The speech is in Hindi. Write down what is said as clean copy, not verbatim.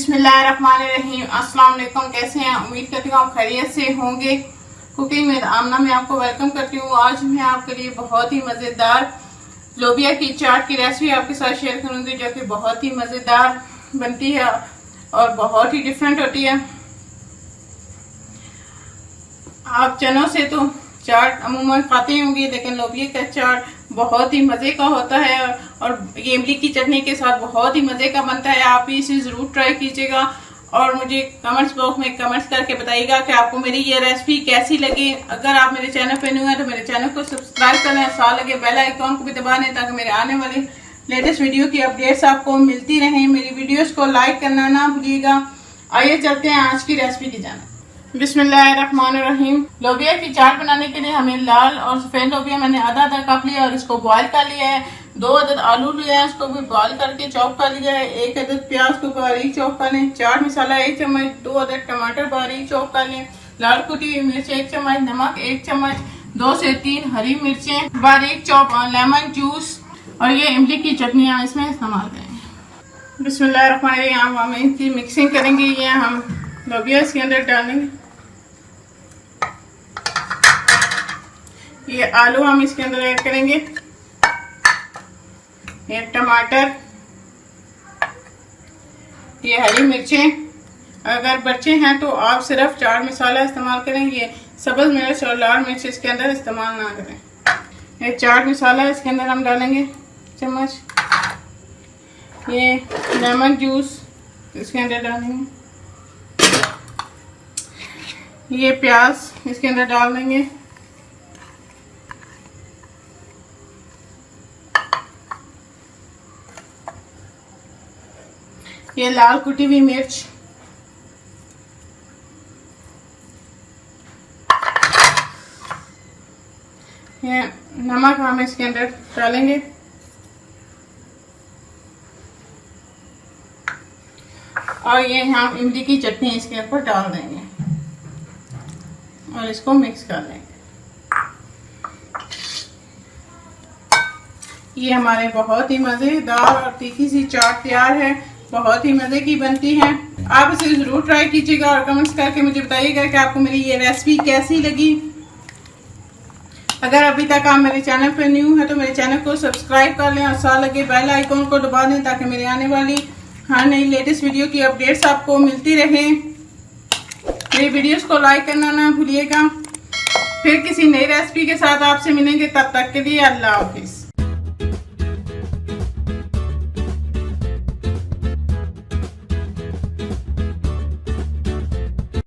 बिस्मिल्लाहिर्रहमानिर्रहीम। अस्सलाम वालेकुम। कैसे हैं? उम्मीद करती हूँ आप खैरियत से होंगे। कुकिंग में आमना में आपको वेलकम करती हूँ। आज मैं आपके लिए बहुत ही मज़ेदार लोबिया की चाट की रेसिपी आपके साथ शेयर करूँगी, जो कि बहुत ही मज़ेदार बनती है और बहुत ही डिफरेंट होती है। आप चनों से तो चाट अमूमन खाते होंगे, लेकिन लोबिया का चाट बहुत ही मज़े का होता है और ये इमली की चटनी के साथ बहुत ही मज़े का बनता है। आप इसे ज़रूर ट्राई कीजिएगा और मुझे कमेंट्स बॉक्स में कमेंट्स करके बताइएगा कि आपको मेरी ये रेसिपी कैसी लगी। अगर आप मेरे चैनल पर न्यू हैं तो मेरे चैनल को सब्सक्राइब करें, साथ लगे बेल आइकॉन को भी दबा दें ताकि मेरे आने वाली लेटेस्ट वीडियो की अपडेट्स आपको मिलती रहें। मेरी वीडियोज़ को लाइक करना ना भूलिएगा। आइए चलते हैं आज की रेसिपी की जाना। बिस्मिल्लाहिर्रहमानिर्रहीम। लोबिया की चाट बनाने के लिए हमें लाल और सफ़ेद लोबिया मैंने आधा कप लिया और इसको बॉईल कर लिया है। 2 अदद आलू लिया है, उसको भी बॉईल करके चॉप कर लिया है। 1 अदद प्याज को बारीक चॉप कर लें। चाट मसाला 1 चम्मच, 2 अदद टमाटर बारीक चॉप कर लें। लाल कुटी हुई मिर्च 1 चम्मच, नमक 1 चम्मच, 2 से 3 हरी मिर्चें बारीक चॉप, लेमन जूस और ये इमली की चटनियाँ इसमें इस्तेमाल करेंगे। बिस्मिल्लाहिर्रहमानिर्रहीम। हम इनकी मिक्सिंग करेंगे। ये हम लोबिया इसके अंदर डालेंगे। ये आलू हम इसके अंदर ऐड करेंगे। ये टमाटर, ये हरी मिर्चें। अगर बच्चे हैं तो आप सिर्फ चाट मसाला इस्तेमाल करेंगे, सब्ज़ मिर्च और लाल मिर्च इसके अंदर इस्तेमाल ना करें। ये चाट मसाला इसके अंदर हम डालेंगे चम्मच। ये लेमन जूस इसके अंदर डालेंगे। ये प्याज इसके अंदर डाल देंगे। ये लाल कुटी हुई मिर्च, ये नमक हम इसके अंदर डालेंगे और ये हम इमली की चटनी इसके ऊपर डाल देंगे और इसको मिक्स कर लेंगे। ये हमारे बहुत ही मज़ेदार और तीखी सी चाट तैयार है। बहुत ही मज़े की बनती है। आप इसे ज़रूर ट्राई कीजिएगा और कमेंट्स करके मुझे बताइएगा कि आपको मेरी ये रेसिपी कैसी लगी। अगर अभी तक आप मेरे चैनल पर न्यू है तो मेरे चैनल को सब्सक्राइब कर लें और साथ लगे बेल आइकॉन को दबा दें ताकि मेरे आने वाली हर नई लेटेस्ट वीडियो की अपडेट्स आपको मिलती रहें। मेरी वीडियोस को लाइक करना ना भूलिएगा। फिर किसी नई रेसिपी के साथ आपसे मिलेंगे, तब तक के लिए अल्लाह हाफिज़।